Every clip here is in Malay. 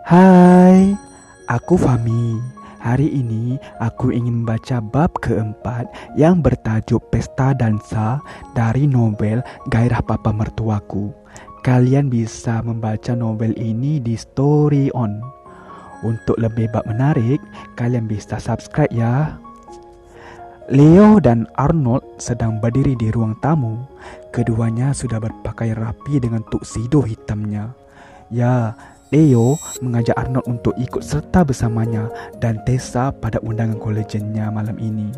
Hai, aku Fami. Hari ini aku ingin membaca bab keempat yang bertajuk Pesta Dansa dari novel Gairah Papa Mertuaku. Kalian bisa membaca novel ini di Story On. Untuk lebih bab menarik, kalian bisa subscribe ya. Leo dan Arnold sedang berdiri di ruang tamu. Keduanya sudah berpakaian rapi dengan tuxedo hitamnya. Ya, Leo mengajak Arnold untuk ikut serta bersamanya dan Tessa pada undangan kolagennya malam ini.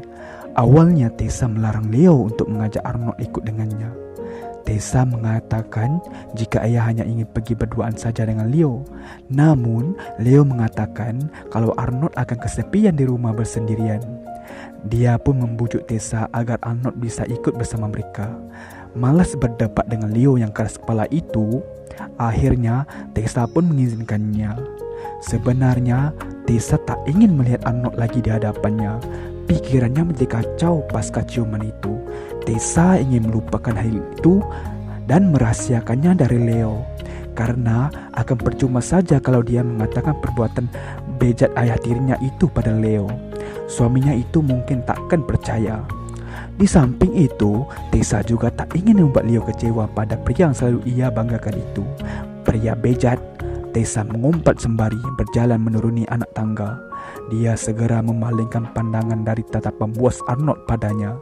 Awalnya Tessa melarang Leo untuk mengajak Arnold ikut dengannya. Tessa mengatakan jika ia hanya ingin pergi berduaan saja dengan Leo. Namun, Leo mengatakan kalau Arnold akan kesepian di rumah bersendirian. Dia pun membujuk Tessa agar Arnold bisa ikut bersama mereka. Malas berdebat dengan Leo yang keras kepala itu, akhirnya Tessa pun mengizinkannya. Sebenarnya Tessa tak ingin melihat Arnold lagi di hadapannya. Pikirannya menjadi kacau pasca ciuman itu. Tessa ingin melupakan hal itu dan merahasiakannya dari Leo, karena akan percuma saja kalau dia mengatakan perbuatan bejat ayah tirinya itu pada Leo. Suaminya itu mungkin takkan percaya. Di samping itu, Tessa juga tak ingin membuat Leo kecewa pada pria yang selalu ia banggakan itu. Pria bejat. Tessa mengumpat sembari berjalan menuruni anak tangga. Dia segera memalingkan pandangan dari tatapan buas Arnold padanya.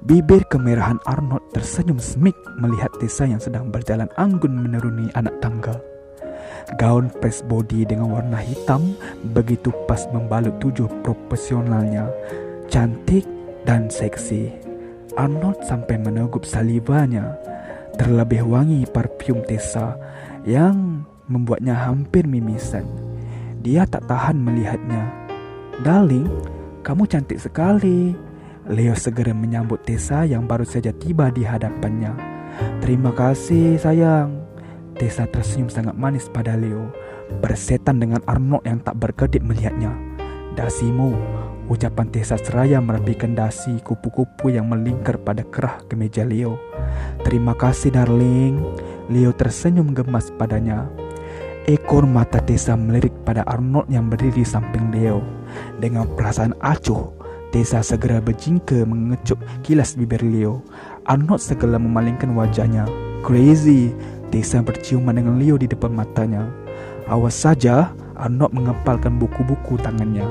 Bibir kemerahan Arnold tersenyum semik melihat Tessa yang sedang berjalan anggun menuruni anak tangga. Gaun press body dengan warna hitam begitu pas membalut tubuh proporsionalnya. Cantik dan seksi. Arnold sampai meneguk salivanya. Terlebih wangi parfum Tessa yang membuatnya hampir mimisan. Dia tak tahan melihatnya. "Darling, kamu cantik sekali." Leo segera menyambut Tessa yang baru saja tiba di hadapannya. "Terima kasih sayang." Tessa tersenyum sangat manis pada Leo, bersetan dengan Arnold yang tak berkedip melihatnya. "Dasimu," ucapan Tessa seraya merapikan dasi kupu-kupu yang melingkar pada kerah kemeja Leo. "Terima kasih darling." Leo tersenyum gemas padanya. Ekor mata Tessa melirik pada Arnold yang berdiri di samping Leo. Dengan perasaan acuh, Tessa segera berjingka mengecup kilas bibir Leo. Arnold segera memalingkan wajahnya. "Crazy." Tessa berciuman dengan Leo di depan matanya. Awas saja, Arnold mengepalkan buku-buku tangannya.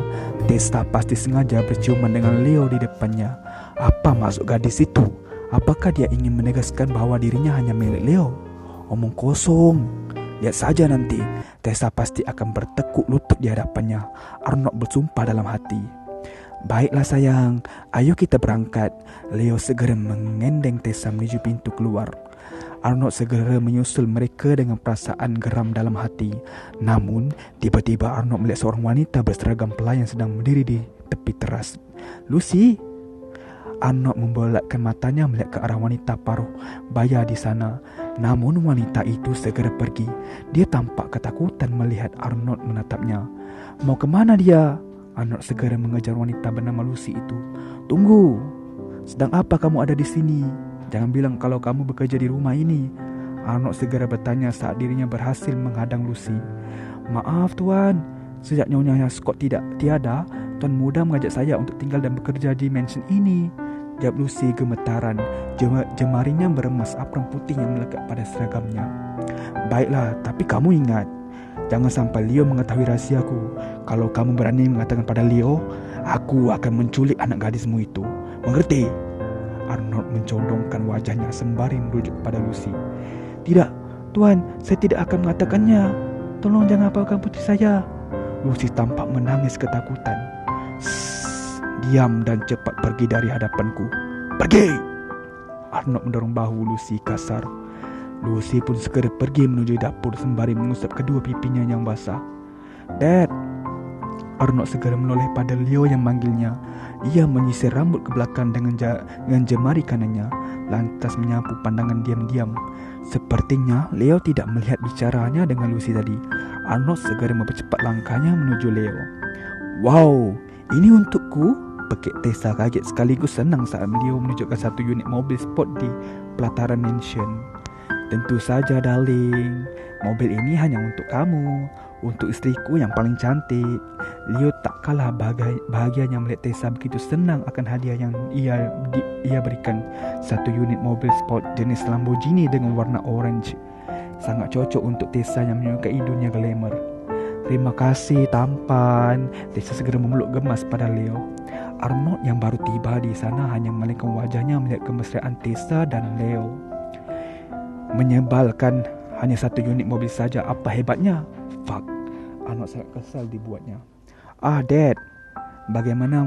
Tessa pasti sengaja berciuman dengan Leo di depannya. Apa maksud gadis itu? Apakah dia ingin menegaskan bahwa dirinya hanya milik Leo? Omong kosong. Lihat saja nanti, Tessa pasti akan bertekuk lutut di hadapannya. Arnold bersumpah dalam hati. "Baiklah sayang, ayo kita berangkat." Leo segera mengendeng Tessa menuju pintu keluar. Arnold segera menyusul mereka dengan perasaan geram dalam hati. Namun, tiba-tiba Arnold melihat seorang wanita berseragam pelayan sedang berdiri di tepi teras. "Lucy?" Arnold membolakkan matanya melihat ke arah wanita paruh baya di sana. Namun wanita itu segera pergi. Dia tampak ketakutan melihat Arnold menatapnya. "Mau kemana dia?" Arnold segera mengejar wanita bernama Lucy itu. "Tunggu, sedang apa kamu ada di sini? Jangan bilang kalau kamu bekerja di rumah ini." Arnold segera bertanya saat dirinya berhasil menghadang Lucy. "Maaf tuan, sejak Nyonya Scott tiada, tuan muda mengajak saya untuk tinggal dan bekerja di mansion ini," jawab Lucy gemetaran. Jemarinya beremas aprang putih yang melekat pada seragamnya. "Baiklah, tapi kamu ingat, jangan sampai Leo mengetahui rahasiaku. Kalau kamu berani mengatakan pada Leo, aku akan menculik anak gadismu itu. Mengerti?" Arnold mencondongkan wajahnya sembari merujuk pada Lucy. "Tidak, tuan, saya tidak akan mengatakannya. Tolong jangan apakan putri saya." Lucy tampak menangis ketakutan. "Shh, diam dan cepat pergi dari hadapanku. Pergi!" Arnold mendorong bahu Lucy kasar. Lucy pun segera pergi menuju dapur sembari mengusap kedua pipinya yang basah. "Dad!" Arnold segera menoleh pada Leo yang manggilnya. Ia menyisir rambut ke belakang dengan jemari kanannya, lantas menyapu pandangan diam-diam. Sepertinya Leo tidak melihat bicaranya dengan Lucy tadi. Arnold segera mempercepat langkahnya menuju Leo. "Wow, ini untukku?" Pekik Tessa kaget sekaligus senang saat Leo menunjukkan satu unit mobil sport di pelataran mansion. "Tentu saja darling, mobil ini hanya untuk kamu. Untuk istriku yang paling cantik. Leo tak kalah bahagianya melihat Tessa begitu senang akan hadiah yang ia berikan. 1 unit mobil sport jenis Lamborghini dengan warna orange. Sangat cocok untuk Tessa yang menyukai dunia glamour. Terima kasih tampan. Tessa segera memeluk gemas pada Leo. Arnold yang baru tiba di sana hanya memalingkan wajahnya melihat kemesraan Tessa dan Leo. Menyebalkan, hanya 1 unit mobil saja, apa hebatnya? Fuck, Arnold sangat kesal dibuatnya. Dad, bagaimana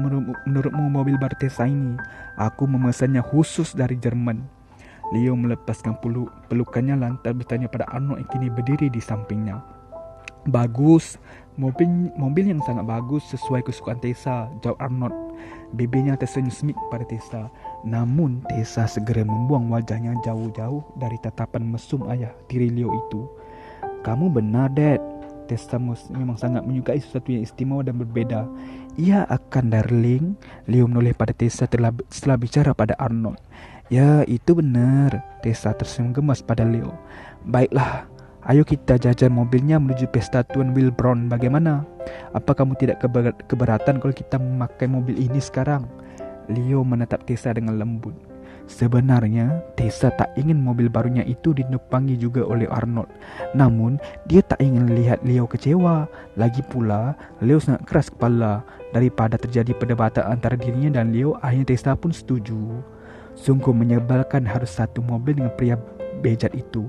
menurutmu mobil baru Tessa ini? Aku memesannya khusus dari Jerman. Leo melepaskan pelukannya lantas bertanya pada Arnold yang kini berdiri di sampingnya. Bagus, mobil yang sangat bagus sesuai kesukaan Tessa, jawab Arnold. Bibirnya tersenyum semik pada Tessa. Namun Tessa segera membuang wajahnya jauh-jauh dari tatapan mesum ayah tiri Leo itu. Kamu benar, Dad. Tessa memang sangat menyukai sesuatu yang istimewa dan berbeda. Ia akan, darling. Leo menoleh pada Tessa setelah bicara pada Arnold. Ya, itu benar. Tessa tersenyum gemas pada Leo. Baiklah, ayo kita jajan mobilnya menuju pesta Tuan Wilbron. Bagaimana? Apa kamu tidak keberatan kalau kita memakai mobil ini sekarang? Leo menatap Tessa dengan lembut. Sebenarnya Tessa tak ingin mobil barunya itu ditumpangi juga oleh Arnold. Namun dia tak ingin lihat Leo kecewa. Lagi pula Leo sangat keras kepala. Daripada terjadi perdebatan antara dirinya dan Leo, akhirnya Tessa pun setuju. Sungguh menyebalkan harus satu mobil dengan pria bejat itu.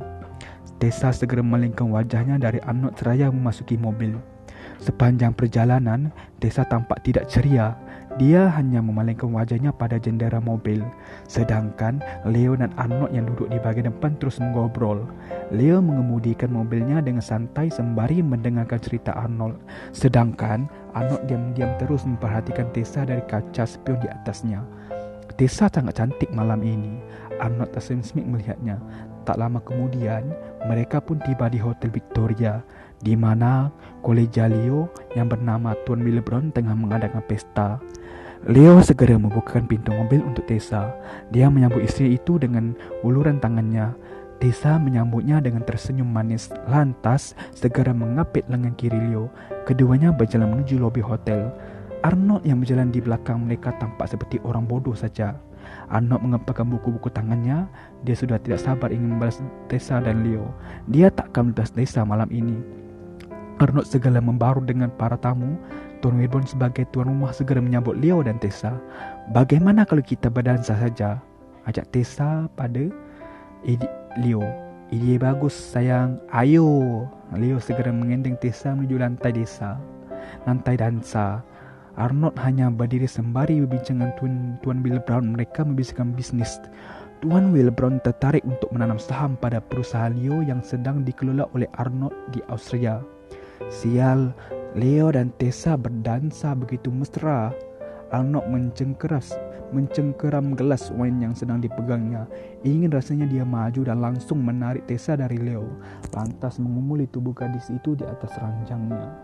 Tessa segera memalingkan wajahnya dari Arnold seraya memasuki mobil. Sepanjang perjalanan, Tessa tampak tidak ceria. Dia hanya memalingkan wajahnya pada jendela mobil. Sedangkan Leo dan Arnold yang duduk di bahagian depan terus mengobrol. Leo mengemudikan mobilnya dengan santai sembari mendengarkan cerita Arnold. Sedangkan Arnold diam-diam terus memperhatikan Tessa dari kaca spion di atasnya. Tessa sangat cantik malam ini. Arnold tersenyum semik melihatnya. Tak lama kemudian, mereka pun tiba di Hotel Victoria, di mana kolega Leo yang bernama Tuan Wilbron tengah mengadakan pesta. Leo segera membukakan pintu mobil untuk Tessa. Dia menyambut istri itu dengan uluran tangannya. Tessa menyambutnya dengan tersenyum manis. Lantas segera mengapit lengan kiri Leo. Keduanya berjalan menuju lobi hotel. Arnold yang berjalan di belakang mereka tampak seperti orang bodoh saja. Arnold mengepakkan buku-buku tangannya. Dia sudah tidak sabar ingin membalas Tessa dan Leo. Dia takkan melepas Tessa malam ini. Arnold segera membaru dengan para tamu. Tuan Wilbron sebagai tuan rumah segera menyambut Leo dan Tessa. Bagaimana kalau kita berdansa saja? Ajak Tessa pada Leo. Ide bagus sayang. Ayo. Leo segera mengendeng Tessa menuju lantai dansa. Arnold hanya berdiri sembari berbincang dengan Tuan Wilbron. Mereka membicarakan bisnis. Tuan Wilbron tertarik untuk menanam saham pada perusahaan Leo yang sedang dikelola oleh Arnold di Austria. Sial, Leo dan Tessa berdansa begitu mesra. Arnold mencengkeram gelas wine yang sedang dipegangnya. Ingin rasanya dia maju dan langsung menarik Tessa dari Leo, lantas mengumuli tubuh gadis itu di atas ranjangnya.